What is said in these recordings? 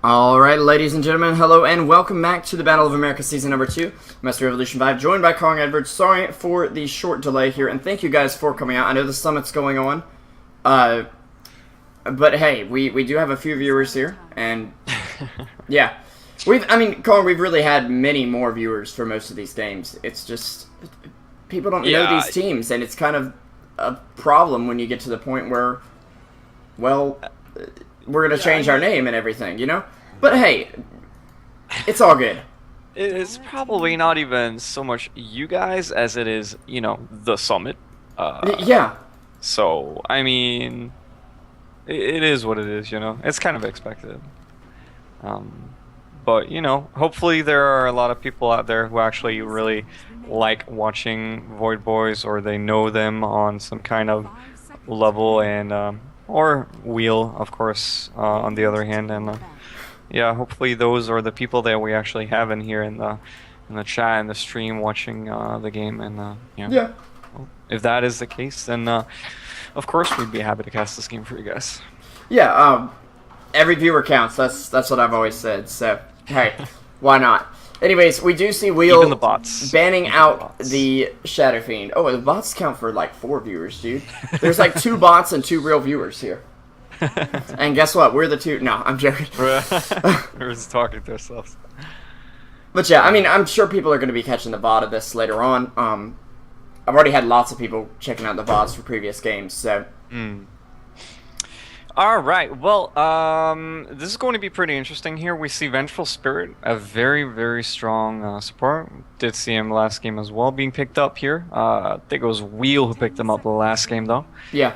Alright, ladies and gentlemen, hello and welcome back to the Battle of America Season number 2. Master Revolution 5, joined by Kongedvard. Sorry for the short delay here, and thank you guys for coming out. I know the summit's going on, but hey, we do have a few viewers here, and yeah. Colin, we've really had many more viewers for most of these games. It's just, people don't know these teams, and it's kind of a problem when you get to the point where, well, we're going to change our name and everything, you know? But hey, it's all good. It's probably not even so much you guys as it is, you know, the summit. Yeah. So, I mean, it is what it is, you know? It's kind of expected. But, you know, hopefully there are a lot of people out there who actually really like watching VoidBoys, or they know them on some kind of level, and or Wheel, of course, on the other hand, and yeah, hopefully those are the people that we actually have in here in the chat and the stream watching the game, and yeah. Well, if that is the case, then of course we'd be happy to cast this game for you guys. Yeah, every viewer counts. That's what I've always said. So hey, why not? Anyways, we do see Wheel Even the bots. banning out the Shadow Fiend. Oh, the bots count for like 4 viewers, dude. There's like 2 bots and 2 real viewers here. And guess what? We're the 2. No, I'm joking. We're just talking to ourselves. But yeah, I mean, I'm sure people are going to be catching the VOD of this later on. I've already had lots of people checking out the VODs for previous games, so. Alright, well, this is going to be pretty interesting here. We see Vengeful Spirit, a very, very strong support. Did see him last game as well being picked up here. I think it was Wheel who picked him up the last game, though. Yeah.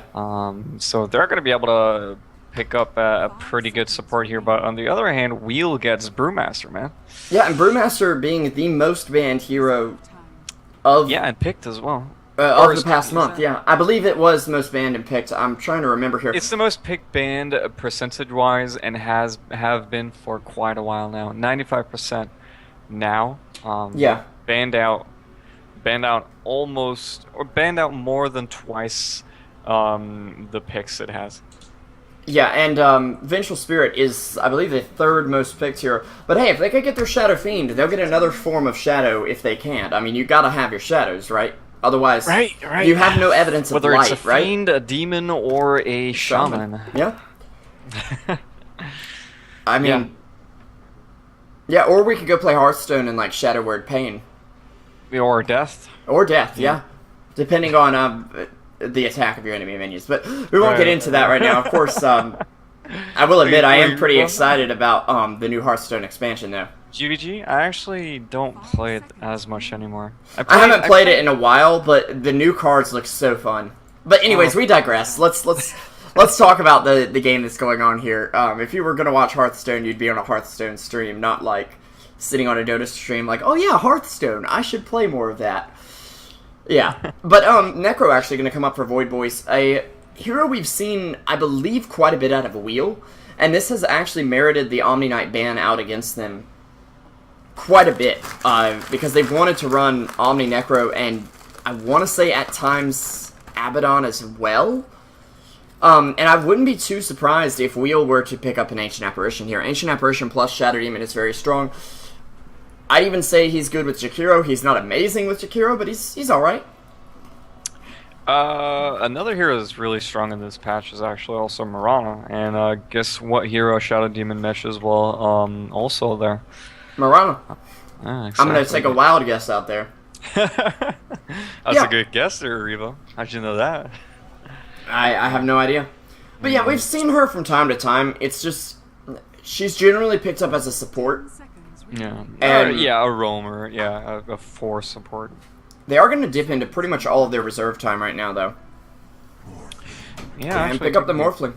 So they're going to be able to pick up a pretty good support here. But on the other hand, Wheel gets Brewmaster, man. Yeah, and Brewmaster being the most banned hero of... Yeah, and picked as well. Of the past month, yeah. I believe it was most banned and picked. I'm trying to remember here. It's the most picked banned percentage-wise, and have been for quite a while now. 95% now. Yeah. Banned out almost, or banned out more than twice the picks it has. Yeah, and Vengeful Spirit is, I believe, the 3rd most picked hero. But hey, if they could get their Shadow Fiend, they'll get another form of Shadow if they can't. I mean, you gotta have your Shadows, right? Otherwise, right. You have no evidence of whether light, it's a right? fiend, a demon, or a shaman. Yeah. I mean, yeah, or we could go play Hearthstone and like Shadow Word Pain. Or death. Or death, yeah. Depending on the attack of your enemy minions. But we won't get into that right now. Of course, I will admit I am pretty excited about the new Hearthstone expansion, though. GVG? I actually don't play it as much anymore. I haven't played it in a while, but the new cards look so fun. But anyways, we digress. Let's talk about the game that's going on here. If you were gonna watch Hearthstone, you'd be on a Hearthstone stream, not like sitting on a Dota stream like, oh yeah, Hearthstone, I should play more of that. Yeah. But Necro actually gonna come up for VoidBoys, a hero we've seen, I believe, quite a bit out of Wheel, and this has actually merited the Omni Knight ban out against them quite a bit, because they've wanted to run Omni Necro, and I want to say at times Abaddon as well. And I wouldn't be too surprised if Wheel were to pick up an Ancient Apparition here. Ancient Apparition plus Shadow Demon is very strong. I'd even say he's good with Jakiro. He's not amazing with Jakiro, but he's alright. Another hero that's really strong in this patch is actually also Mirana, and guess what hero Shadow Demon meshes well also there. Mirana. Exactly. I'm going to take a wild guess out there. That's a good guess there, Revo. How'd you know that? I have no idea. But yeah, we've seen her from time to time. It's just, she's generally picked up as a support. Yeah. And yeah, a roamer. Yeah, a force support. They are going to dip into pretty much all of their reserve time right now, though. Yeah, and pick up the Morphling.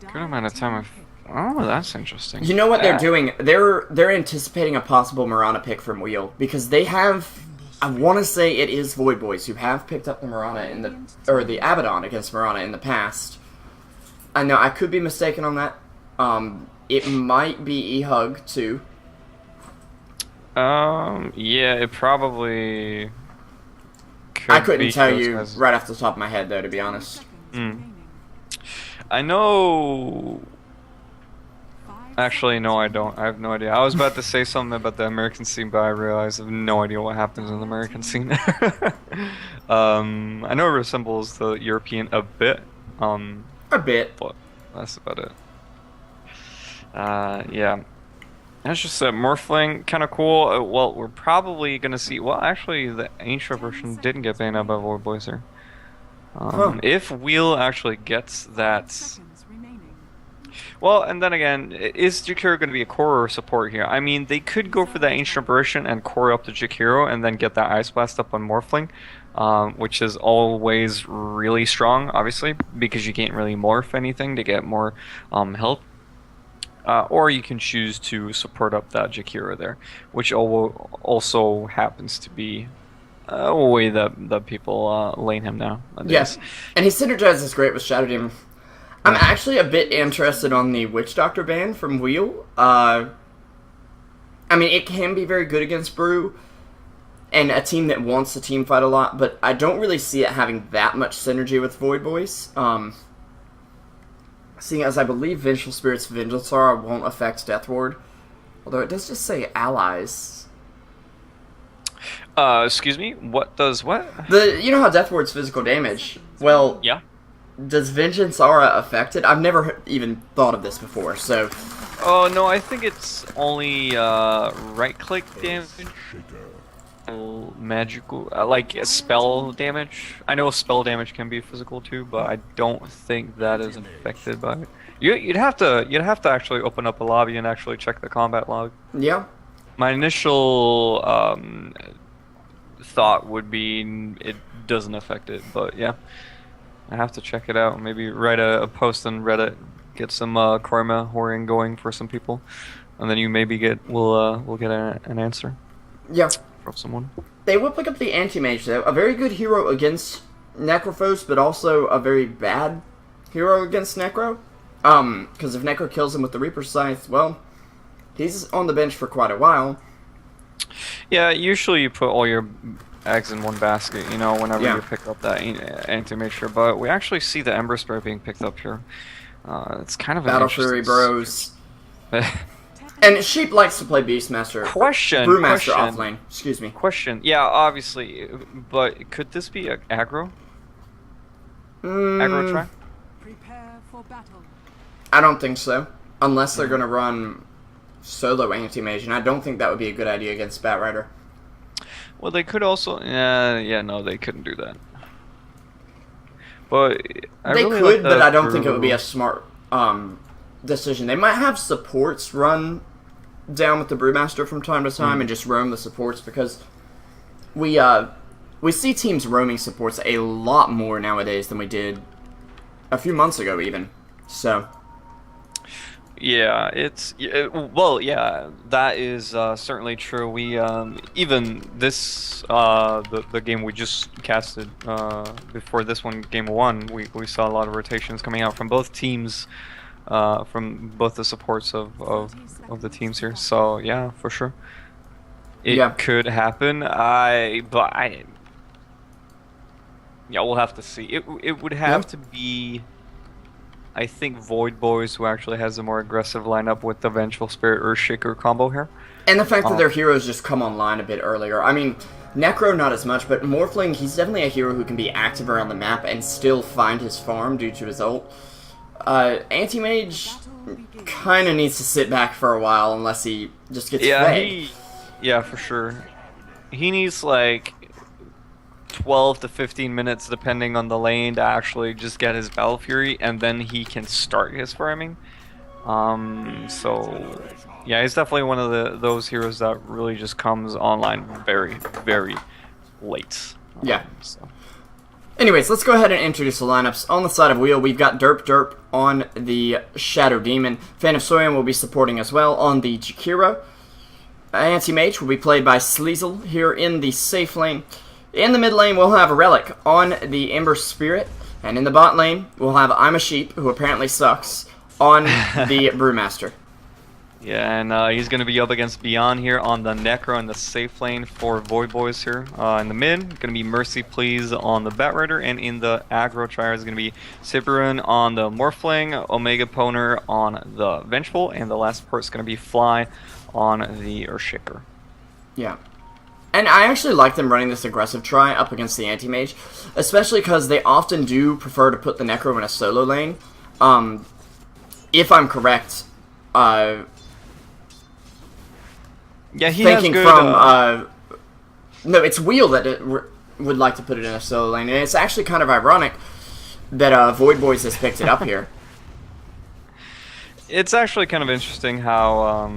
Good amount of time. Oh, that's interesting. You know what they're doing? They're anticipating a possible Mirana pick from Wheel, because they have, I want to say it is VoidBoys who have picked up the Mirana or the Abaddon against Mirana in the past. I know I could be mistaken on that. It might be E-Hug too. Yeah, it probably could I couldn't be tell you right off the top of my head, though, to be honest. I know Actually, no, I don't. I have no idea. I was about to say something about the American scene, but I realized I have no idea what happens in the American scene. I know it resembles the European a bit, A bit. but that's about it. Yeah. That's just a Morphling, kind of cool. Well, we're probably gonna see. Well, actually, the ancient version didn't get banned out by VoidBoys here. If Wheel actually gets that. Well, and then again, is Jakiro going to be a core or support here? I mean, they could go for that ancient apparition and core up to Jakiro, and then get that Ice Blast up on Morphling, which is always really strong, obviously, because you can't really morph anything to get more health. Or you can choose to support up that Jakiro there, which also happens to be a way that people lane him now. Yes, and he synergizes great with Shadow Demon. I'm actually a bit interested on the Witch Doctor ban from Wheel. I mean, it can be very good against Brew, and a team that wants to team fight a lot, but I don't really see it having that much synergy with VoidBoys. Seeing as I believe Vengeful Spirit's Vengeance Aura won't affect Death Ward, although it does just say allies. Excuse me? What does what? You know how Death Ward's physical damage? Well, yeah. Does Vengeance Aura affect it? I've never even thought of this before, so... Oh, no, I think it's only, right-click damage. Magical, like, spell damage. I know spell damage can be physical too, but I don't think that is affected by it. You'd have to actually open up a lobby and actually check the combat log. Yeah. My initial, thought would be it doesn't affect it, but yeah. I have to check it out. Maybe write a post on Reddit, get some karma whoring going for some people, and then you maybe we'll get an answer. Yeah. From someone. They will pick up the Anti-Mage though, a very good hero against Necrophos, but also a very bad hero against Necro. Because if Necro kills him with the Reaper Scythe, well, he's on the bench for quite a while. Yeah, usually you put all your eggs in one basket, you know, whenever you pick up that Anti-Mage, but we actually see the Ember Spirit being picked up here. It's kind of an Battle Fury Bros. And Sheep likes to play Beastmaster. Brewmaster offlane. Excuse me. Question. Yeah, obviously, but could this be aggro? Aggro track? Prepare for battle. I don't think so. Unless they're gonna run solo Anti-Mage, and I don't think that would be a good idea against Batrider. Well, they could also... yeah, no, they couldn't do that. But they really could, but I don't think it would be a smart decision. They might have supports run down with the Brewmaster from time to time and just roam the supports, because we see teams roaming supports a lot more nowadays than we did a few months ago even. So yeah, well, yeah, that is certainly true. We even this the game we just casted before this one, game 1, we saw a lot of rotations coming out from both teams, from both the supports of the teams here. So yeah, for sure, it could happen. Yeah, we'll have to see. It would have to be, I think, VoidBoys who actually has a more aggressive lineup with the Vengeful Spirit Earthshaker combo here. And the fact that their heroes just come online a bit earlier. I mean, Necro not as much, but Morphling, he's definitely a hero who can be active around the map and still find his farm due to his ult. Anti-Mage kind of needs to sit back for a while unless he just gets fed. Yeah, for sure. He needs like 12 to 15 minutes depending on the lane to actually just get his Battle Fury, and then he can start his farming. So yeah, he's definitely one of those heroes that really just comes online very, very late. So. Anyways, let's go ahead and introduce the lineups. On the side of Wheel, we've got Derp on the Shadow Demon. Fan of Soyan will be supporting as well on the Jakiro. Anti-Mage will be played by Sleazel here in the safe lane. In the mid lane, we'll have Relic on the Ember Spirit. And in the bot lane, we'll have I'm a Sheep, who apparently sucks, on the Brewmaster. Yeah, and he's going to be up against Beyond here on the Necro and the safe lane for VoidBoys here. In the mid, going to be Mercy Please on the Batrider, and in the aggro triad is going to be Siberin on the Morphling, Omega Poner on the Vengeful, and the last part is going to be Fly on the Earthshaker. Yeah. And I actually like them running this aggressive try up against the Anti-Mage, especially because they often do prefer to put the Necro in a solo lane. If I'm correct, yeah, he thinking has good, from no, it's Wheel that would like to put it in a solo lane, and it's actually kind of ironic that VoidBoys has picked it up here. It's actually kind of interesting how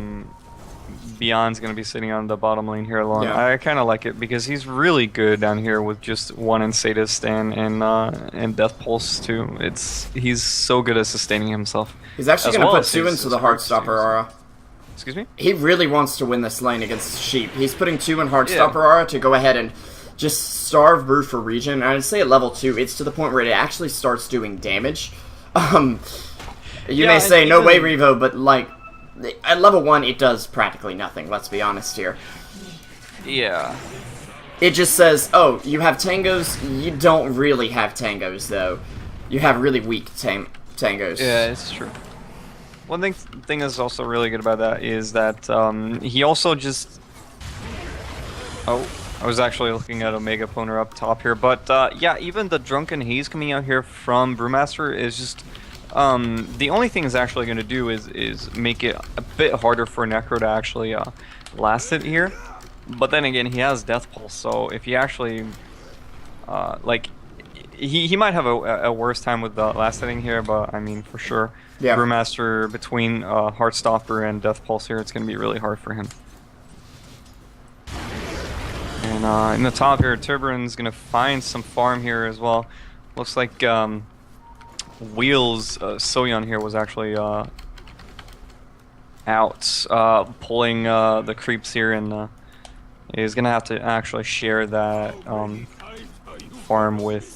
Beyond's going to be sitting on the bottom lane here alone. Yeah. I kind of like it because he's really good down here with just one in Sadist and Death Pulse too. He's so good at sustaining himself. He's actually going to put 2 into the Heartstopper aura. Excuse me? He really wants to win this lane against Sheep. He's putting 2 in Heartstopper aura to go ahead and just starve Brew for regen. And I'd say at level 2, it's to the point where it actually starts doing damage. You may say, no way, Revo, but like, at level 1, it does practically nothing, let's be honest here. Yeah. It just says, oh, you have tangos, you don't really have tangos, though. You have really weak tangos. Yeah, it's true. One thing that's also really good about that is that he also just... Oh, I was actually looking at Omega Poner up top here, but yeah, even the Drunken Haze coming out here from Brewmaster is just... the only thing it's actually going to do is make it a bit harder for Necro to actually last it here. But then again, he has Death Pulse, so if he actually... like, he might have a worse time with the last hitting here, but I mean, for sure. Yeah. Brewmaster between Heartstopper and Death Pulse here, it's going to be really hard for him. And in the top here, Tiburon's going to find some farm here as well. Looks like Wheels Soyeon here was actually out pulling the creeps here, and is going to have to actually share that farm with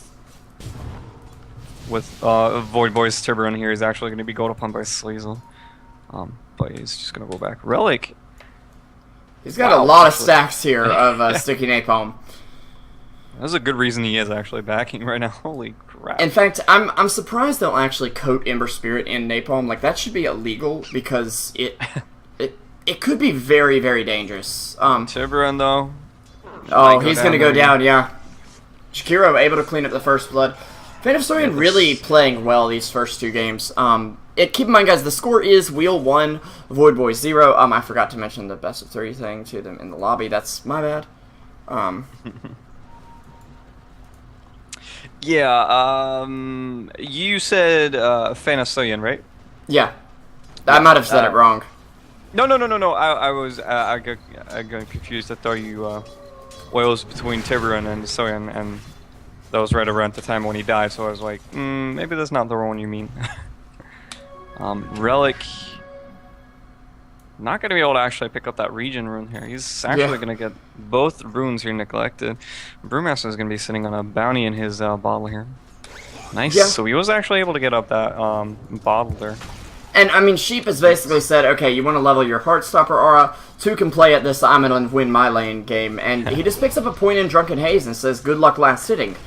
VoidBoys. Tiburon here is actually going to be gold upon by Sleazel. But he's just going to go back. Relic. He's got a lot of stacks here of Sticky Napalm. That's a good reason he is actually backing right now. Holy crap. In fact, I'm surprised they'll actually coat Ember Spirit in Napalm. Like, that should be illegal because it could be very, very dangerous. Tiburon, though. Oh, he's going to go down, yeah. Shakiro able to clean up the first blood. Fan of Sorian really playing well these first 2 games. Keep in mind, guys, the score is Wheel 1, VoidBoys 0. I forgot to mention the best of 3 thing to them in the lobby. That's my bad. Yeah, you said Fan of Sorian, right? Yeah. I might have said it wrong. No. I got confused. I thought you, well, it was between Tiburon and Sorian, and that was right around the time when he died, so I was like, maybe that's not the one you mean. Relic, not going to be able to actually pick up that regen rune here. He's actually going to get both runes here neglected. Brewmaster is going to be sitting on a bounty in his bottle here. Nice. Yeah. So he was actually able to get up that bottle there. And, I mean, Sheep has basically said, okay, you want to level your Heartstopper aura, 2 can play at this I'm going to win my lane game, and he just picks up a point in Drunken Haze and says, good luck last hitting.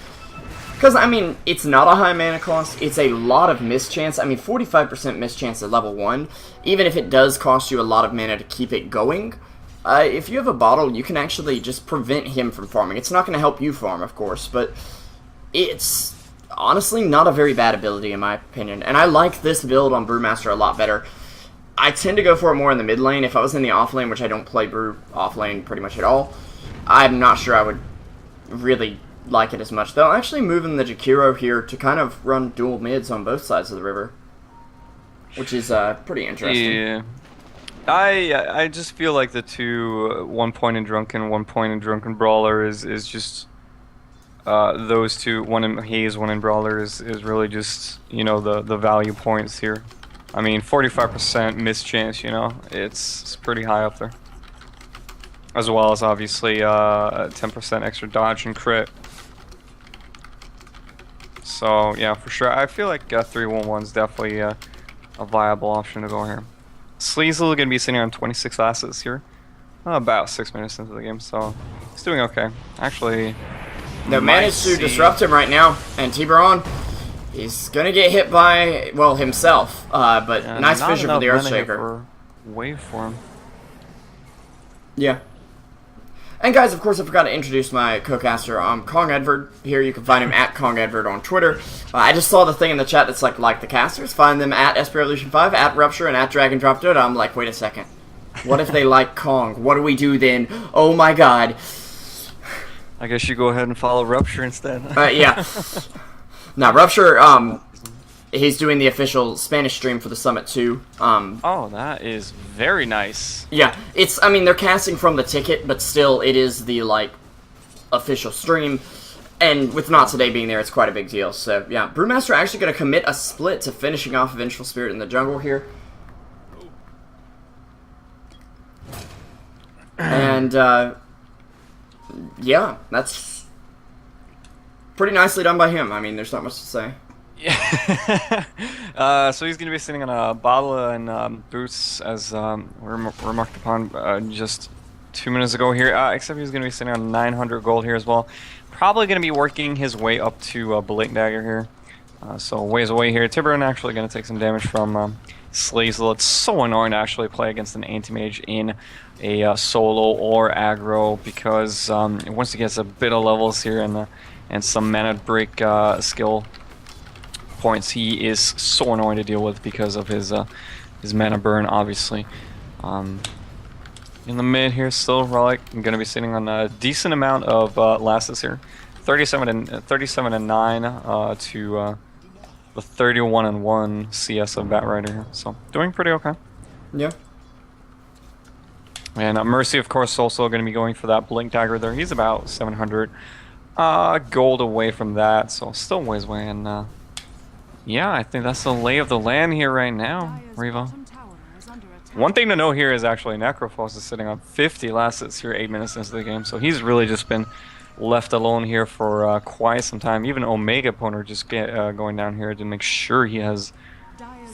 Because, I mean, it's not a high mana cost, it's a lot of mischance. I mean, 45% mischance at level 1, even if it does cost you a lot of mana to keep it going, if you have a bottle, you can actually just prevent him from farming. It's not going to help you farm, of course, but it's honestly not a very bad ability in my opinion. And I like this build on Brewmaster a lot better. I tend to go for it more in the mid lane. If I was in the off lane, which I don't play Brew off lane pretty much at all, I'm not sure I would really like it as much. They'll actually move in the Jakiro here to kind of run dual mids on both sides of the river, which is pretty interesting. Yeah. I just feel like the 2 1 point in Drunken, 1 point in Drunken Brawler is just those 2, 1 in Haze, 1 in Brawler is really just, you know, the value points here. I mean, 45% mischance, you know, it's pretty high up there. As well as obviously 10% extra dodge and crit. So yeah, for sure, I feel like 3-1-1 is definitely a viable option to go here. Sleazel going to be sitting on 26 assets here. About 6 minutes into the game, so he's doing okay. Actually, No, managed to disrupt him right now, and Tiburon, he's gonna get hit by, well, himself. But nice vision for the Earthshaker. Wave for him. Yeah. And guys, of course, I forgot to introduce my co-caster, Kongedvard. Here you can find him at Kongedvard on Twitter. I just saw the thing in the chat that's like the casters. Find them at SPRevolution5, at Rupture, and at DragonDropDota. I'm like, wait a second. What if they like Kong? What do we do then? Oh my god. I guess you go ahead and follow Rupture instead. Yeah. Now, Rupture, he's doing the official Spanish stream for the Summit too. Oh, that is very nice. Yeah, I mean, they're casting from the ticket, but still, it is the, like, official stream. And with Not Today being there, it's quite a big deal. So, yeah, Brewmaster actually going to commit a split to finishing off Vengeful Spirit in the jungle here. And, yeah, that's pretty nicely done by him. I mean, there's not much to say. Yeah. So he's going to be sitting on a bottle and boots, as remarked upon just 2 minutes ago here. Except he's going to be sitting on 900 gold here as well. Probably going to be working his way up to Blink Dagger here. So ways away here. Tiburon actually going to take some damage from Sleazel. It's so annoying to actually play against an anti-mage in a solo or aggro, because once he gets a bit of levels here and some mana break skill points, he is so annoying to deal with because of his mana burn, obviously. In the mid here, still Relic going to be sitting on a decent amount of lasses here, 37 and 9 to the 31 and 1 CS of Batrider here, so doing pretty okay. Yeah. And Mercy, of course, also going to be going for that Blink Dagger there. He's about 700 gold away from that, so still ways away. And yeah, I think that's the lay of the land here right now, Revo. One thing to know here is actually Necrophos is sitting on 50 last here 8 minutes into the game, so he's really just been left alone here for quite some time. Even Omega opponent just going down here to make sure he has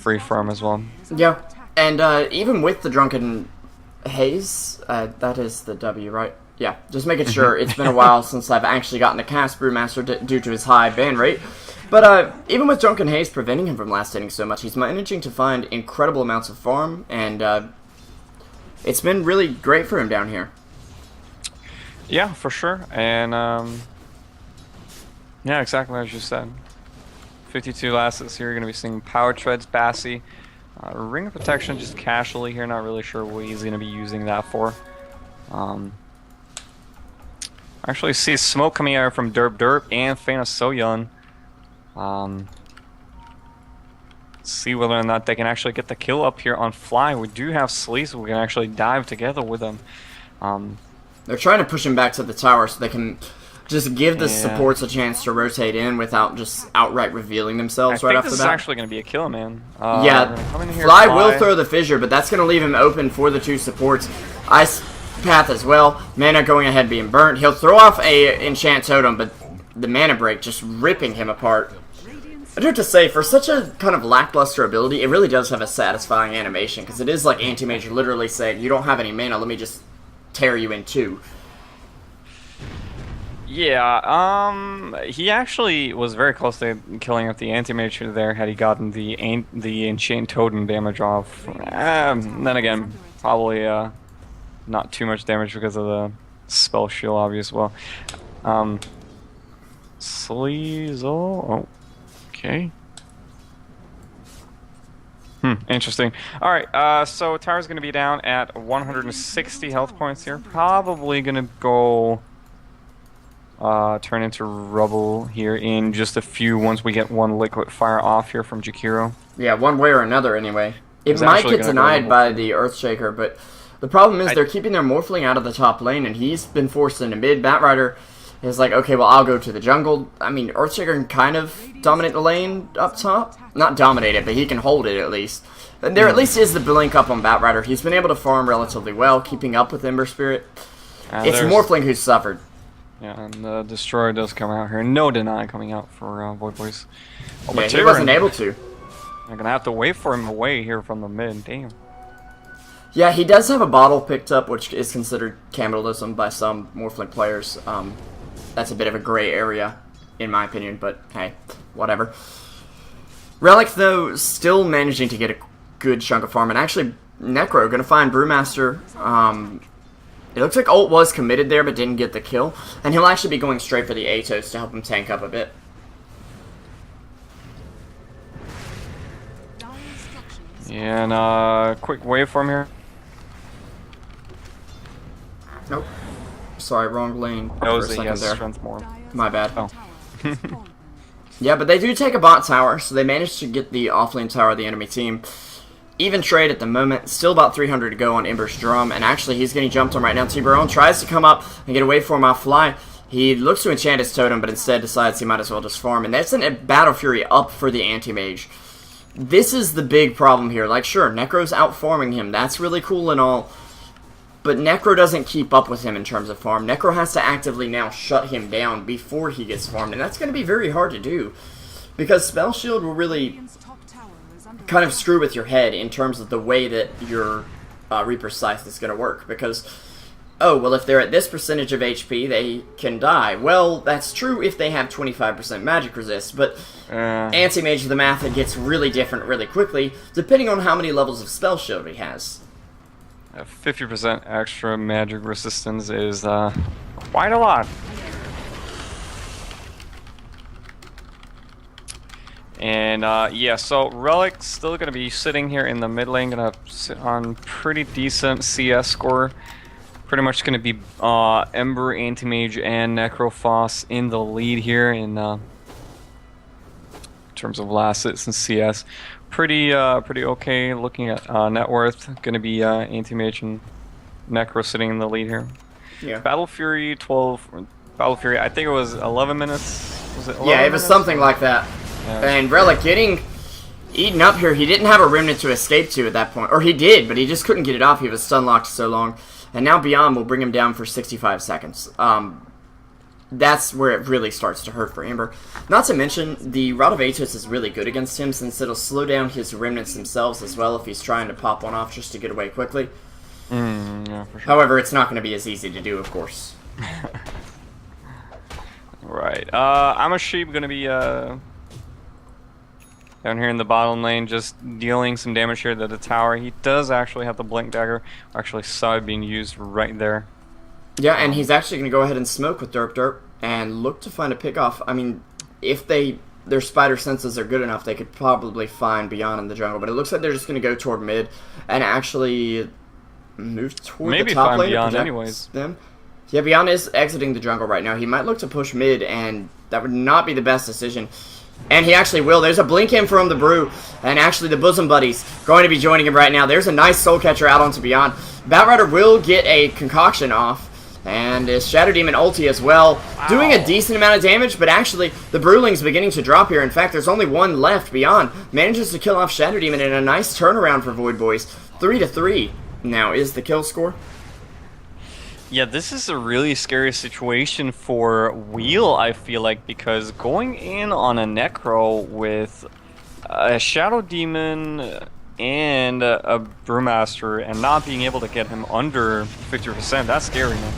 free farm as well. Yeah, and even with the Drunken Haze, that is the W, right? Yeah, just making sure. It's been a while since I've actually gotten to cast Brewmaster due to his high ban rate. But even with Drunken Haze preventing him from last hitting so much, he's managing to find incredible amounts of farm, and it's been really great for him down here. Yeah, for sure. And yeah, exactly as you said. 52 lasts here. You're going to be seeing Power Treads, Bassy. Ring of Protection just casually here, not really sure what he's going to be using that for. Actually see smoke coming out from Derp and Fana Soyun. See whether or not they can actually get the kill up here on Fly. We do have Sleazel. We can actually dive together with them. They're trying to push him back to the tower so they can just give the supports a chance to rotate in without just outright revealing themselves right off the bat. This is actually going to be a kill, man. Yeah, Fly will throw the Fissure, but that's going to leave him open for the two supports. Ice Path as well. Mana going ahead being burnt. He'll throw off a Enchant Totem, but the Mana Break just ripping him apart. I do have to say, for such a kind of lackluster ability, it really does have a satisfying animation, because it is like Anti-Mage literally saying, you don't have any mana, let me just tear you in two. Yeah, he actually was very close to killing up the Anti-Mage there had he gotten the Enchant Totem damage off. Then again, probably not too much damage because of the Spell Shield, obvious. Well, Sleazel. Oh, okay. Interesting. Alright, so Tower's going to be down at 160 health points here. Probably going to go turn into rubble here in just a few once we get one Liquid Fire off here from Jakiro. Yeah, one way or another anyway. It might get denied by the Earthshaker, but the problem is they're keeping their Morphling out of the top lane, and he's been forced into mid. Batrider is like, okay, well, I'll go to the jungle. I mean, Earthshaker can kind of dominate the lane up top. Not dominate it, but he can hold it at least. And there at least is the blink up on Batrider. He's been able to farm relatively well, keeping up with Ember Spirit. It's Morphling who's suffered. Yeah, and the Destroyer does come out here. No deny coming out for VoidBoys. Oh, yeah, he wasn't able to. I'm going to have to wait for him away here from the mid. Damn. Yeah, he does have a bottle picked up, which is considered cannibalism by some Morphling players. That's a bit of a gray area, in my opinion, but hey, whatever. Relic, though, still managing to get a good chunk of farm, and actually, Necro going to find Brewmaster. It looks like Ult was committed there, but didn't get the kill, and he'll actually be going straight for the Atos to help him tank up a bit. Yeah, and quick waveform here. Nope. Sorry, wrong lane for a Knows that he second has there. strength more. My bad. Oh. Yeah, but they do take a bot tower, so they managed to get the offlane tower of the enemy team. Even trade at the moment, still about 300 to go on Ember's drum, and actually he's getting jumped on right now. Tiburon tries to come up and get away from off fly. He looks to enchant his totem, but instead decides he might as well just farm, and that's a Battle Fury up for the anti-mage. This is the big problem here. Like, sure, Necro's out-farming him, that's really cool and all, but Necro doesn't keep up with him in terms of farm. Necro has to actively now shut him down before he gets farmed, and that's going to be very hard to do, because Spell Shield will really kind of screw with your head in terms of the way that your Reaper's Scythe is going to work, because, oh, well, if they're at this percentage of HP, they can die. Well, that's true if they have 25% magic resist, but Anti-Mage, the math, it gets really different really quickly, depending on how many levels of Spell Shield he has. 50% extra magic resistance is quite a lot. And yeah, so Relic's still going to be sitting here in the mid lane, going to sit on pretty decent CS score. Pretty much going to be Ember, Anti-Mage, and Necrophos in the lead here in terms of last hits in CS. Pretty okay. Looking at net worth, going to be Anti-Mage and Necro sitting in the lead here. Yeah. Battle Fury 12. Battle Fury. I think it was 11 minutes. Was it? 11 Yeah, it was minutes? something like that. Yeah. And Relic getting eaten up here. He didn't have a remnant to escape to at that point, or he did, but he just couldn't get it off. He was stun locked so long, and now Beyond will bring him down for 65 seconds. That's where it really starts to hurt for Amber. Not to mention, the Rod of Atos is really good against him, since it'll slow down his remnants themselves as well if he's trying to pop one off just to get away quickly. Yeah, for sure. However, it's not going to be as easy to do, of course. Right. I'm a sheep going to be down here in the bottom lane, just dealing some damage here to the tower. He does actually have the Blink Dagger. Actually saw it being used right there. Yeah, and he's actually going to go ahead and smoke with Derp Derp and look to find a pickoff. I mean, if their spider senses are good enough, they could probably find Beyond in the jungle. But it looks like they're just going to go toward mid and actually move toward Maybe the top find lane. Beyond anyways. Them. Yeah, Beyond is exiting the jungle right now. He might look to push mid, and that would not be the best decision. And he actually will. There's a blink in from the Brew, and actually the Bosom Buddies going to be joining him right now. There's a nice Soul Catcher out onto Beyond. Batrider will get a concoction off, and his Shadow Demon ulti as well, doing a decent amount of damage, but actually the Brewling's beginning to drop here. In fact, there's only one left. Beyond manages to kill off Shadow Demon in a nice turnaround for VoidBoys. 3-3 now is the kill score. Yeah, this is a really scary situation for Wheel, I feel like, because going in on a Necro with a Shadow Demon and a Brewmaster and not being able to get him under 50%, that's scary, man.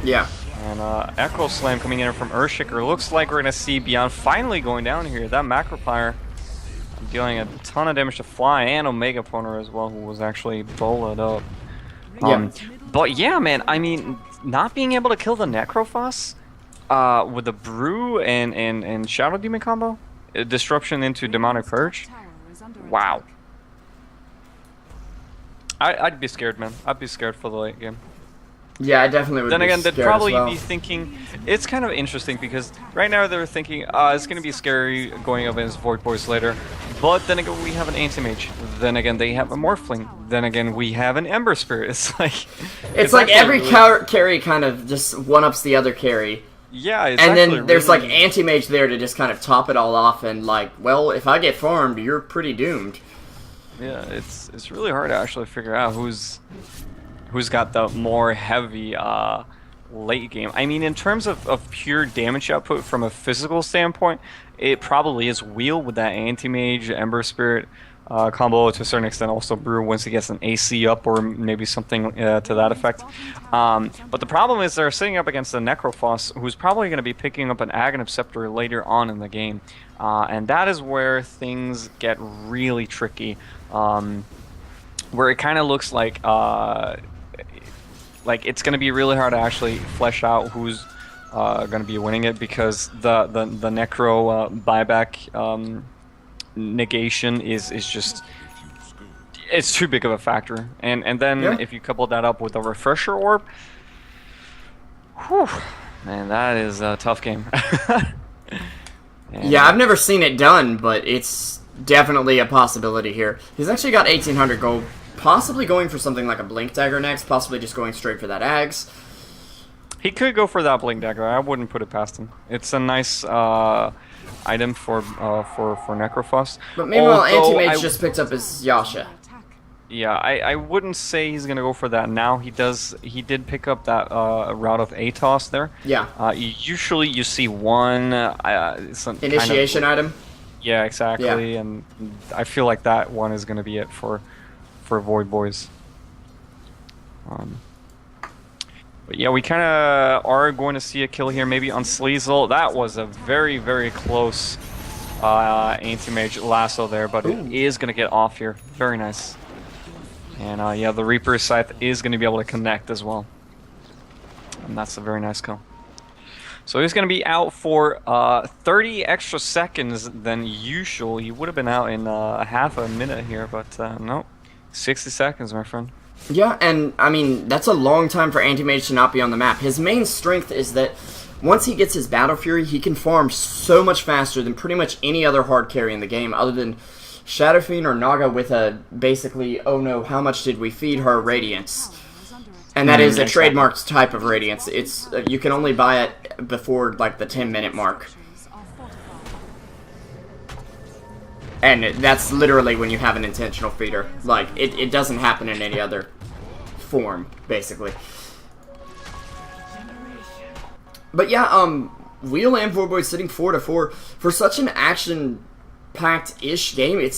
Yeah. And Echo Slam coming in from Earthshaker. Looks like we're going to see Beyond finally going down here. That Macroplier dealing a ton of damage to Fly and Omega Poner as well, who was actually bullet up. But yeah, man, I mean, not being able to kill the Necrophos with the Brew and Shadow Demon combo, disruption into Demonic Purge, wow. I'd be scared, man. I'd be scared for the late game. Yeah, I definitely would. Then be again, they'd scared probably as well. be thinking, it's kind of interesting because right now they're thinking, it's going to be scary going up against VoidBoys later. But then again, we have an Anti-Mage. Then again, they have a Morphling. Then again, we have an Ember Spirit. It's like every really... carry kind of just one-ups the other carry. Yeah, it's and then there's really... like Anti-Mage there to just kind of top it all off and like, well, if I get farmed, you're pretty doomed. Yeah, it's really hard to actually figure out who's got the more heavy late game. I mean, in terms of pure damage output from a physical standpoint, it probably is Wheel with that Anti-Mage, Ember Spirit combo to a certain extent. Also Brew once he gets an AC up or maybe something to that effect. But the problem is they're sitting up against the Necrophos, who's probably going to be picking up an Aghanim Scepter later on in the game. And that is where things get really tricky. Where it kind of looks like it's going to be really hard to actually flesh out who's going to be winning it, because the Necro buyback negation is just, it's too big of a factor. And then if you couple that up with a Refresher Orb, whew, man, that is a tough game. Yeah, I've never seen it done, but it's definitely a possibility here. He's actually got 1,800 gold, possibly going for something like a Blink Dagger next, possibly just going straight for that Ags. He could go for that Blink Dagger. I wouldn't put it past him. It's a nice item for Necrophos. But meanwhile, Anti-Mage just picked up his Yasha. Yeah, I wouldn't say he's gonna go for that now. He did pick up that route of Atos there. Yeah. Usually you see one initiation item. Yeah, exactly. Yeah. And I feel like that one is gonna be it for VoidBoys. But yeah, we kind of are going to see a kill here, maybe on Sleazel. That was a very, very close Anti-Mage lasso there, but it is going to get off here. Very nice. And yeah, the Reaper's Scythe is going to be able to connect as well. And that's a very nice kill. So he's going to be out for 30 extra seconds than usual. He would have been out in half a minute here, but no. 60 seconds, my friend. Yeah, and I mean, that's a long time for Anti-Mage to not be on the map. His main strength is that once he gets his Battle Fury, he can farm so much faster than pretty much any other hard carry in the game, other than Shadow Fiend or Naga with a basically, oh no, how much did we feed her Radiance? And that is a trademarked type of Radiance. It's you can only buy it before like the 10-minute mark. And that's literally when you have an intentional feeder. Like, it doesn't happen in any other form, basically. But yeah, Wheel and VoidBoys sitting 4-4. For such an action-packed-ish game, it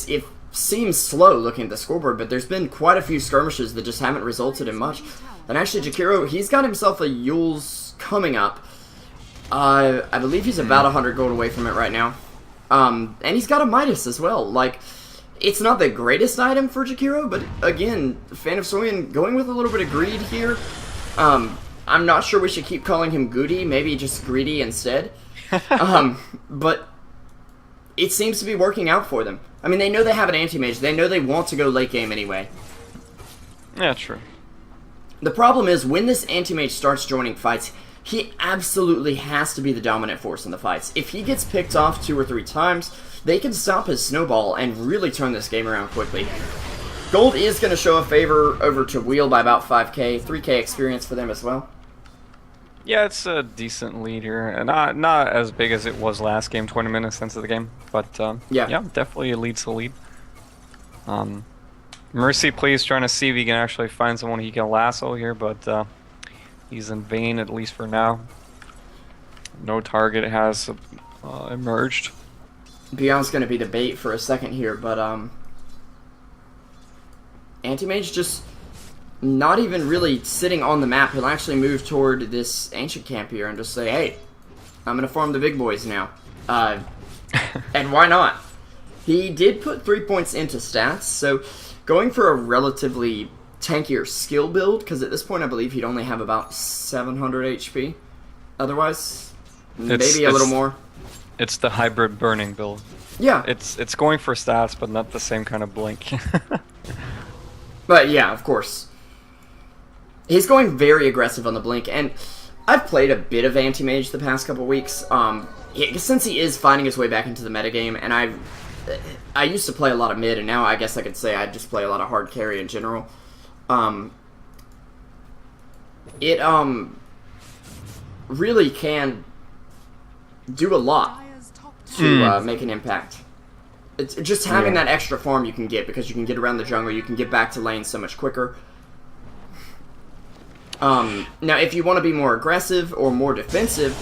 seems slow looking at the scoreboard, but there's been quite a few skirmishes that just haven't resulted in much. And actually, Jakiro, he's got himself a Yule's coming up. I believe he's about 100 gold away from it right now. And he's got a Midas as well. Like, it's not the greatest item for Jakiro, but again, Fan of Soyan going with a little bit of greed here. I'm not sure we should keep calling him Goody, maybe just Greedy instead. But it seems to be working out for them. I mean, they know they have an Anti-Mage. They know they want to go late game anyway. Yeah, true. The problem is, when this Anti-Mage starts joining fights, he absolutely has to be the dominant force in the fights. If he gets picked off 2 or 3 times, they can stop his snowball and really turn this game around quickly. Gold is going to show a favor over to Wheel by about 5k, 3k experience for them as well. Yeah, it's a decent lead here. And not as big as it was last game, 20 minutes into the game. But yeah, definitely a lead's a lead. Mercy, please, trying to see if he can actually find someone he can lasso here, but he's in vain, at least for now. No target has emerged. Beyond's going to be the bait for a second here, but Anti-Mage just not even really sitting on the map. He'll actually move toward this Ancient Camp here and just say, hey, I'm going to farm the big boys now. And why not? He did put 3 points into stats, so going for a relatively tankier skill build, because at this point I believe he'd only have about 700 HP. Otherwise, maybe a little more. It's the hybrid burning build. Yeah. It's going for stats, but not the same kind of blink. But yeah, of course. He's going very aggressive on the blink, and I've played a bit of Anti-Mage the past couple weeks. Since he is finding his way back into the metagame, and I used to play a lot of mid, and now I guess I could say I just play a lot of hard carry in general. It really can do a lot to make an impact. It's just having that extra farm you can get, because you can get around the jungle, you can get back to lane so much quicker. Now, if you want to be more aggressive or more defensive,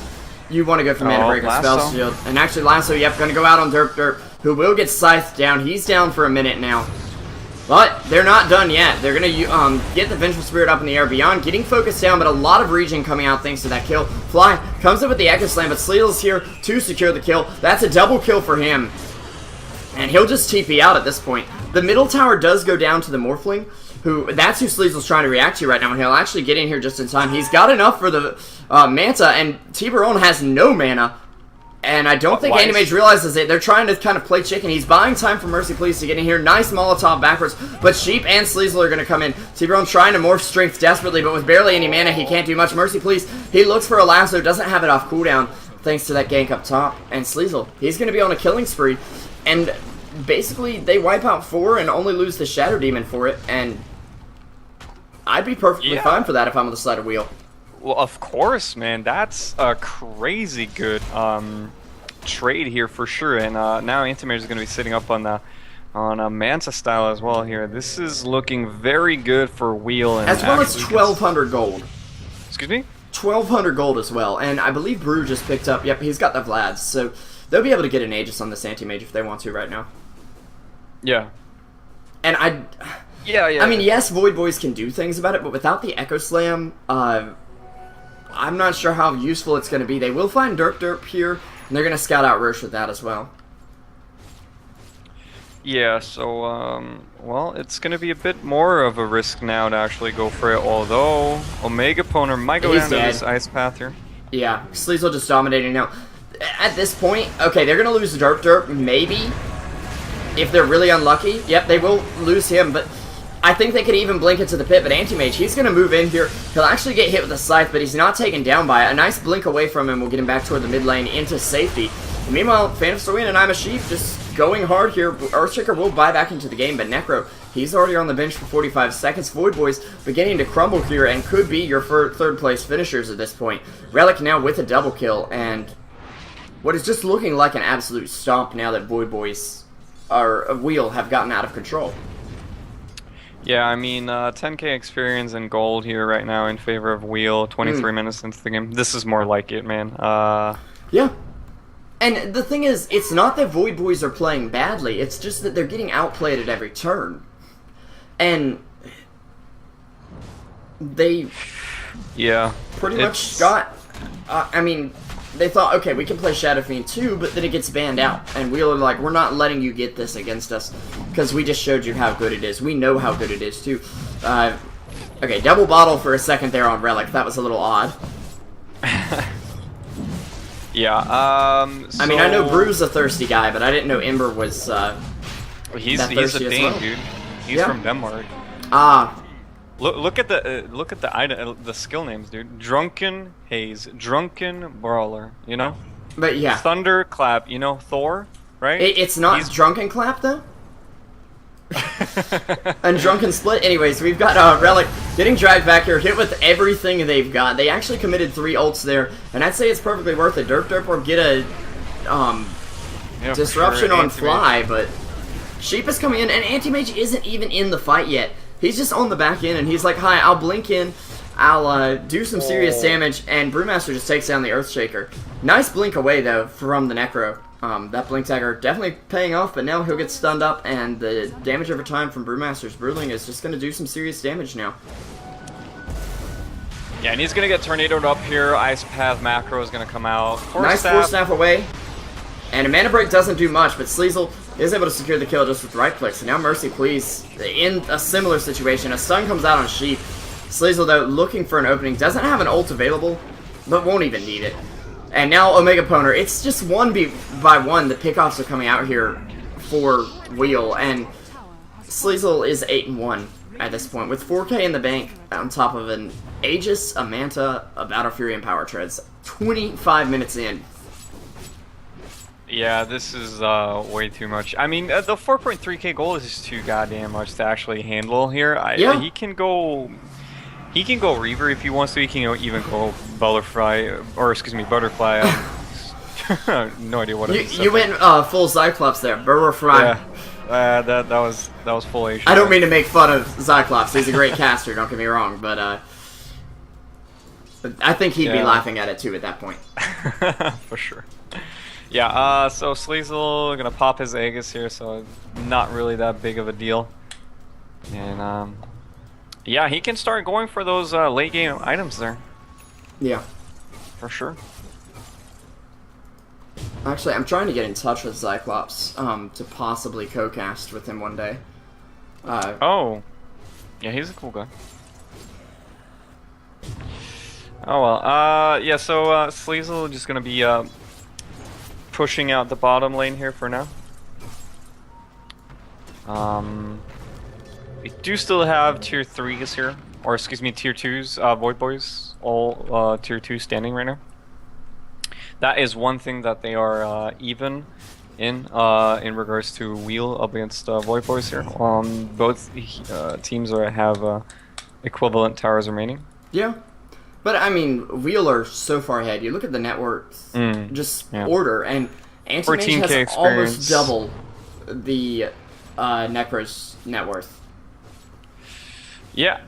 you want to go for Mana Break or Spell Shield. And actually, Lasso, yep, going to go out on Derp, who will get scythed down. He's down for a minute now. But they're not done yet. They're going to get the Vengeful Spirit up in the air beyond, getting focused down, but a lot of regen coming out thanks to that kill. Fly comes up with the Echo Slam, but Sleezel's here to secure the kill. That's a double kill for him. And he'll just TP out at this point. The middle tower does go down to the Morphling, that's who Sleezel's trying to react to right now, and he'll actually get in here just in time. He's got enough for the Manta, and Tiburon has no mana. And I don't think Anti-Mage realizes it. They're trying to kind of play chicken. He's buying time for Mercy Please to get in here. Nice Molotov backwards. But Sheep and Sleezel are going to come in. Tiburon trying to morph strength desperately, but with barely any mana, he can't do much. Mercy Please, he looks for a lasso, doesn't have it off cooldown, thanks to that gank up top. And Sleezel, he's going to be on a killing spree. And basically, they wipe out 4 and only lose the Shadow Demon for it. And I'd be perfectly fine for that if I'm on the side of Wheel. Well, of course, man. That's a crazy good trade here for sure. And now Anti-Mage is going to be sitting up on a Manta style as well here. This is looking very good for Wheel. And as well as 1,200 gold. Excuse me? 1,200 gold as well. And I believe Brew just picked up. Yep, he's got the Vlads. So they'll be able to get an Aegis on this Anti-Mage if they want to right now. Yeah. And I mean, yes, VoidBoys can do things about it, but without the Echo Slam, I'm not sure how useful it's going to be. They will find Derp here, and they're going to scout out Roche with that as well. Yeah, so, well, it's going to be a bit more of a risk now to actually go for it, although Omega Poner might go down to this Ice Path here. Yeah, Sleezel just dominating now. At this point, okay, they're going to lose Derp, maybe, if they're really unlucky. Yep, they will lose him, but I think they could even blink into the pit, but Anti-Mage, he's going to move in here. He'll actually get hit with a Scythe, but he's not taken down by it. A nice blink away from him will get him back toward the mid lane into safety. And meanwhile, Phantom Storm and I'm a Sheep just going hard here. Earthshaker will buy back into the game, but Necro, he's already on the bench for 45 seconds. VoidBoys beginning to crumble here and could be your third place finishers at this point. Relic now with a double kill, and what is just looking like an absolute stomp now that VoidBoys Wheel have gotten out of control. Yeah, I mean, 10k experience and gold here right now in favor of Wheel, 23 minutes into the game. This is more like it, man. Yeah. And the thing is, it's not that VoidBoys are playing badly, it's just that they're getting outplayed at every turn. And they pretty much got, I mean, they thought, okay, we can play Shadow Fiend too, but then it gets banned out. And Wheel are like, we're not letting you get this against us, because we just showed you how good it is. We know how good it is too. Okay, double bottle for a second there on Relic. That was a little odd. Yeah, I mean, I know Brew's a thirsty guy, but I didn't know Ember was, he's a Dane, dude. He's from Denmark. Look at the skill names, dude. Drunken Haze, Drunken Brawler, you know? But yeah. Thunderclap, you know, Thor, right? It's not Drunken Clap, though? And Drunken Split. Anyways, we've got Relic getting dragged back here, hit with everything they've got. They actually committed 3 ults there, and I'd say it's perfectly worth it. Derp or get a disruption on Fly, but Sheep is coming in, and Anti-Mage isn't even in the fight yet. He's just on the back end, and he's like, hi, I'll blink in, I'll do some serious damage, and Brewmaster just takes down the Earthshaker. Nice blink away, though, from the Necro. That blink dagger definitely paying off, but now he'll get stunned up, and the damage over time from Brewmaster's Brewling is just going to do some serious damage now. Yeah, and he's going to get tornadoed up here. Ice Path macro is going to come out. Nice Force Staff away. And a Mana Break doesn't do much, but Sleezel is able to secure the kill just with right clicks. And now Mercy Please in a similar situation. A stun comes out on Sheep. Sleezel, though, looking for an opening. Doesn't have an ult available, but won't even need it. And now Omega Poner. It's just 1 by 1 the pickoffs are coming out here for Wheel. And Sleezel is 8-1 at this point, with 4k in the bank on top of an Aegis, a Manta, a Battle Fury, and Power Treads. 25 minutes in. Yeah, this is way too much. I mean, the 4.3k goal is just too goddamn much to actually handle here. He can go Reaver if he wants to. He can even go Butterfly, Butterfly. No idea what it is. You went full Cyclops there, Butterfly. Yeah, that was full Asian. I don't mean to make fun of Cyclops. He's a great caster. Don't get me wrong, but I think he'd be Yeah. laughing at it too at that point. For sure. Yeah, so Sleazel gonna pop his Aegis here, so not really that big of a deal. And yeah, he can start going for those late game items there, Yeah. for sure. Actually, I'm trying to get in touch with Cyclops to possibly co-cast with him one day. Oh, yeah, he's a cool guy. Oh well, yeah, so Sleazel just gonna be pushing out the bottom lane here for now. We do still have tier 3s here, or excuse me, tier 2s, VoidBoys, all tier 2 standing right now. That is one thing that they are even in regards to wheel up against VoidBoys here. Both teams have equivalent towers remaining. Yeah. But, I mean, Wheel are so far ahead. You look at the net worth, order, and Anti-Mage 14K has almost experience. double the Necro's net worth. Yeah,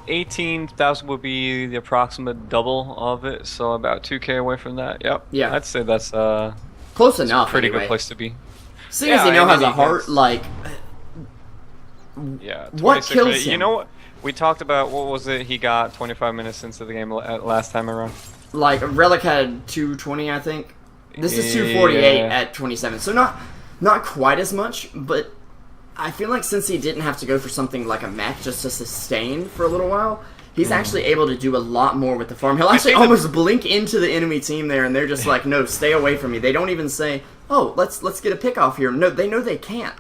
18,000 would be the approximate double of it, so about 2K away from that. Yep. Yeah. I'd say that's Close enough, pretty anyway. good place to be. Seeing as he now has a heart, like... Yeah. What 26 kills minutes. him? You know what? We talked about, what was it? He got 25 minutes into the game last time around. Like, Relic had 220, I think. This is 248 Yeah. at 27. So not quite as much, but I feel like since he didn't have to go for something like a mech just to sustain for a little while, he's actually able to do a lot more with the farm. He'll actually almost blink into the enemy team there, and they're just like, no, stay away from me. They don't even say, oh, let's get a pick off here. No, they know they can't.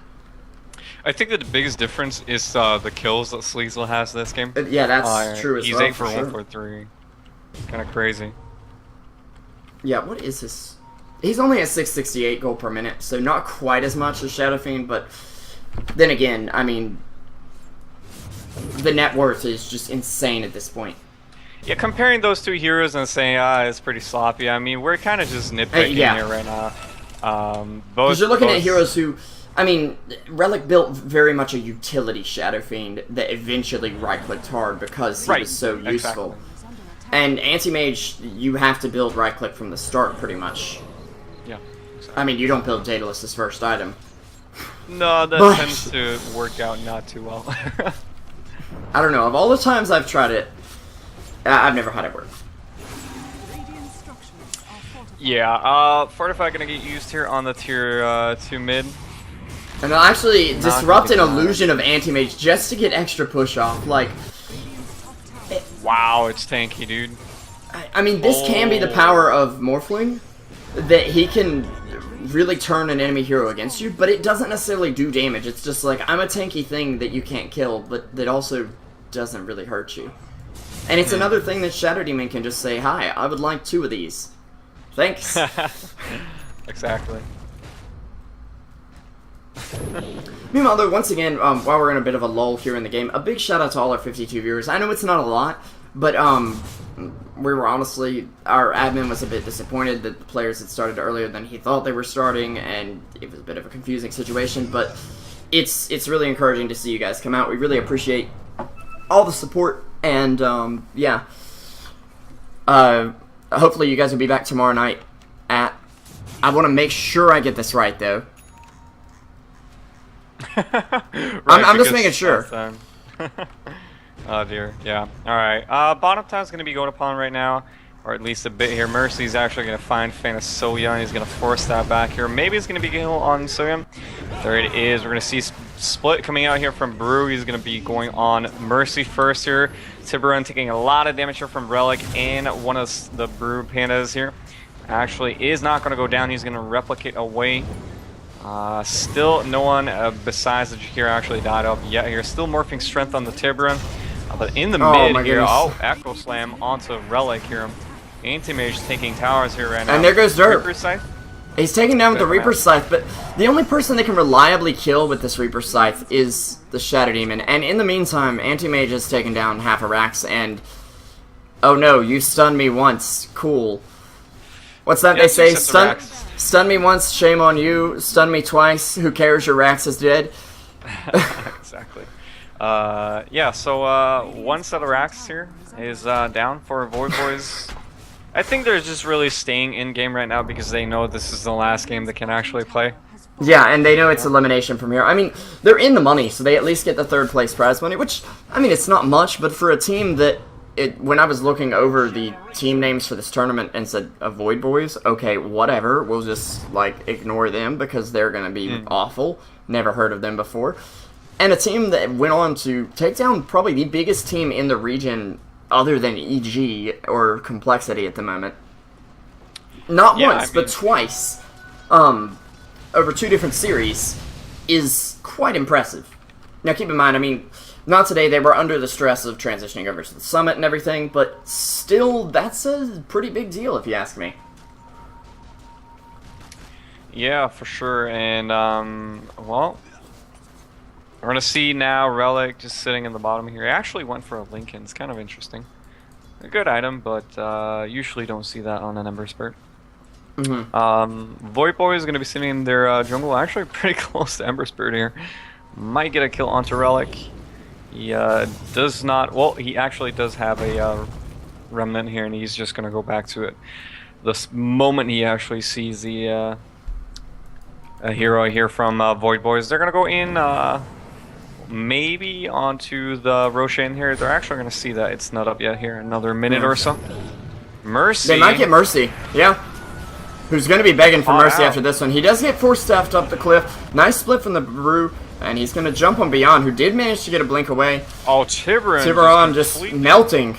I think that the biggest difference is the kills that Sleazel has this game. Yeah, that's true as He's well. 8 for sure. 143. Kind of crazy. Yeah, what is his... He's only at 668 gold per minute, so not quite as much as Shadow Fiend, but then again, I mean, the net worth is just insane at this point. Yeah, comparing those two heroes and saying, it's pretty sloppy, I mean, we're kind of just nitpicking yeah. here right now. Because you're looking at heroes who... I mean, Relic built very much a utility Shadow Fiend that eventually right-clicked hard because he was so useful. And Anti-Mage, you have to build right-click from the start, pretty much. Yeah. Exactly. I mean, you don't build Daedalus' first item. No, that tends to work out not too well. I don't know, of all the times I've tried it, I've never had it work. Yeah, Fortify gonna get used here on the tier 2 mid. And they'll actually disrupt an gonna be illusion of Anti-Mage just to get extra push-off. Like, Wow, it's tanky, dude. I mean, this can be the power of Morphling, that he can really turn an enemy hero against you, but it doesn't necessarily do damage. It's just like, I'm a tanky thing that you can't kill, but that also doesn't really hurt you. And it's another thing that Shadow Demon can just say, hi, I would like 2 of these. Thanks. Exactly. Meanwhile, though, once again, while we're in a bit of a lull here in the game, a big shout out to all our 52 viewers. I know it's not a lot, but we were honestly, our admin was a bit disappointed that the players had started earlier than he thought they were starting, and it was a bit of a confusing situation, but it's really encouraging to see you guys come out. We really appreciate all the support, and yeah. Hopefully you guys will be back tomorrow night at... I want to make sure I get this right, though. I'm just making sure. Oh dear, yeah. Alright, bottom time's going to be going upon right now, or at least a bit here. Mercy's actually going to find Fan of Soya, and he's going to force that back here. Maybe it's going to be Gale on Soya. There it is. We're going to see split coming out here from Brew. He's going to be going on Mercy first here. Tiburon taking a lot of damage here from Relic, and one of the Brew Pandas here actually is not going to go down. He's going to replicate away. Still no one besides the Jakir actually died off yet here. Still morphing strength on the Tiburon. But in the mid here, Echo Slam onto Relic here. Anti-Mage taking towers here right now. And there goes Dirt. Scythe. He's taken down with the Reaper Scythe, but the only person that can reliably kill with this Reaper Scythe is the Shadow Demon. And in the meantime, Anti-Mage has taken down half a Rax, and... Oh no, you stunned me once. Cool. What's that they say? Stun me once, shame on you. Stun me twice, who cares, your Rax is dead. Exactly. Yeah, so one set of racks here is down for VoidBoys. I think they're just really staying in game right now because they know this is the last game they can actually play. Yeah, and they know it's elimination from here. I mean, they're in the money, so they at least get the third place prize money, which, I mean, it's not much, but for a team that, when I was looking over the team names for this tournament and said, VoidBoys, okay, whatever, we'll just, like, ignore them because they're going to be awful. Never heard of them before. And a team that went on to take down probably the biggest team in the region other than EG or Complexity at the moment. Not once, but twice. Over 2 different series is quite impressive. Now keep in mind, I mean, not today, they were under the stress of transitioning over to the summit and everything, but still, that's a pretty big deal if you ask me. Yeah, for sure, and, well, we're going to see now Relic just sitting in the bottom here. He actually went for a Lincoln. It's kind of interesting. A good item, but usually don't see that on an Ember Spirit. VoidBoys is going to be sitting in their jungle, actually pretty close to Ember Spirit here. Might get a kill onto Relic. He does not, well, he actually does have a Remnant here, and he's just going to go back to it the moment he actually sees the a hero here from VoidBoys. They're going to go in maybe onto the Roshan here. They're actually going to see that it's not up yet here. Another minute or so. Mercy. They might get Mercy, yeah. Who's going to be begging for Mercy after this one. He does get force staffed up the cliff. Nice split from the Brew. And he's going to jump on Beyond, who did manage to get a blink away. Oh, Tiburon. Tiburon just melting.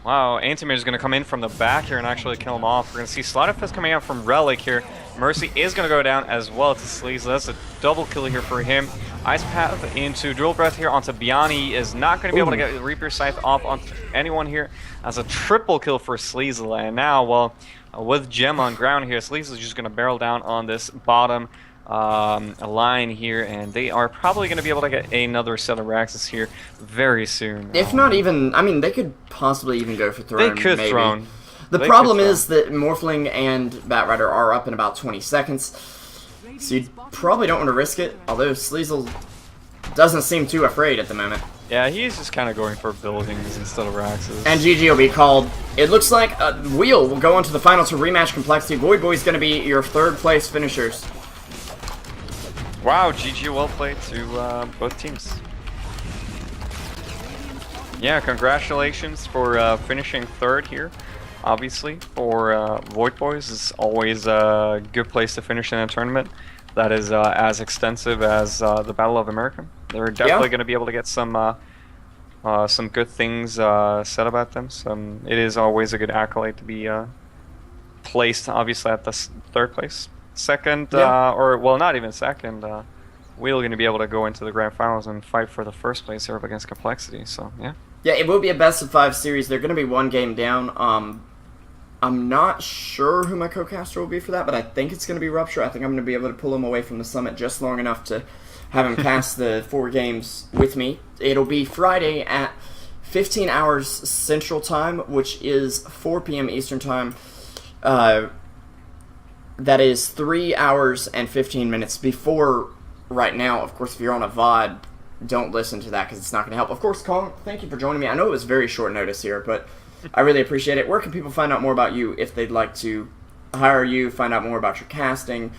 Wow, Antimir is going to come in from the back here and actually kill him off. We're going to see Sleight of Fist coming out from Relic here. Mercy is going to go down as well to Sleaze. That's a double kill here for him. Ice Path into Drill Breath here onto Beyond. He is not going to be able to get Reaper Scythe off onto anyone here. As a triple kill for Sleaze. And now, well, with Gem on ground here, Sleaze is just going to barrel down on this bottom line here, and they are probably going to be able to get another set of Raxes here very soon. If not even, I mean, they could possibly even go for Throne. They could maybe. Throne. The problem is that Morphling and Batrider are up in about 20 seconds, so you probably don't want to risk it, although Sleazel doesn't seem too afraid at the moment. Yeah, he's just kind of going for buildings instead of Raxes. And GG will be called. It looks like Wheel will go on to the final to rematch Complexity. VoidBoys going to be your third place finishers. Wow, GG, well played to both teams. Yeah, congratulations for finishing third here. Obviously, for VoidBoys, is always a good place to finish in a tournament that is as extensive as the Battle of America. They're definitely going to be able to get some good things said about them. It is always a good accolade to be placed, obviously, at the third place. Second, or well, not even second, we're going to be able to go into the grand finals and fight for the first place here up against Complexity. So yeah. Yeah, it will be a best of 5 series. They're going to be 1 game down. I'm not sure who my co-caster will be for that, but I think it's going to be Rupture. I think I'm going to be able to pull him away from the summit just long enough to have him cast the 4 games with me. It'll be Friday at 15 hours Central Time, which is 4 p.m. Eastern Time. That is 3 hours and 15 minutes before right now. Of course, if you're on a VOD, don't listen to that because it's not going to help. Of course, Kong, thank you for joining me. I know it was very short notice here, but I really appreciate it. Where can people find out more about you if they'd like to hire you, find out more about your casting,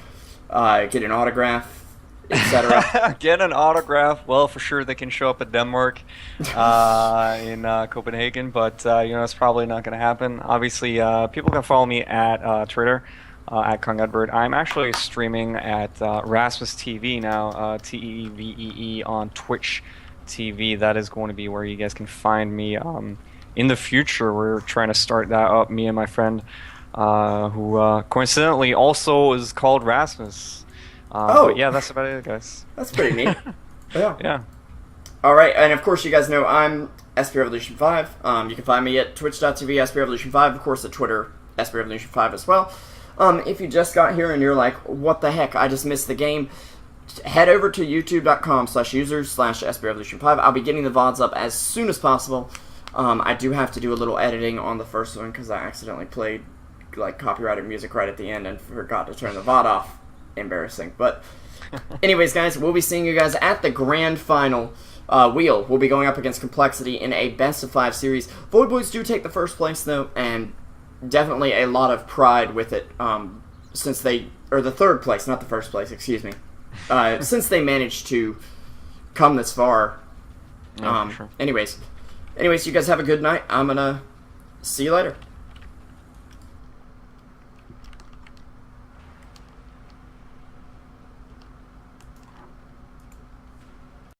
get an autograph, etc.? Get an autograph? Well, for sure they can show up at Denmark in Copenhagen, but you know, it's probably not going to happen. Obviously, people can follow me at Twitter. At Kongedvard. I'm actually streaming at Rasmus TV now, T-E-V-E-E on Twitch TV. That is going to be where you guys can find me. In the future, we're trying to start that up, me and my friend, who coincidentally also is called Rasmus. But yeah, that's about it, guys. That's pretty neat. Yeah. Yeah. All right, and of course, you guys know I'm SP Revolution 5. You can find me at twitch.tv, SP Revolution 5, of course, at Twitter, SP Revolution 5 as well. If you just got here and you're like, what the heck, I just missed the game, head over to youtube.com/users/SPRevolution5. I'll be getting the VODs up as soon as possible. I do have to do a little editing on the first one because I accidentally played like copyrighted music right at the end and forgot to turn the VOD off. Embarrassing. But anyways, guys, we'll be seeing you guys at the grand final Wheel will be going up against Complexity in a best-of-5 series. VoidBoys do take the first place, though, and definitely a lot of pride with it, since they... Or the third place, not the first place, excuse me. Since they managed to come this far. Yeah, for sure. Anyways, you guys have a good night. I'm gonna see you later.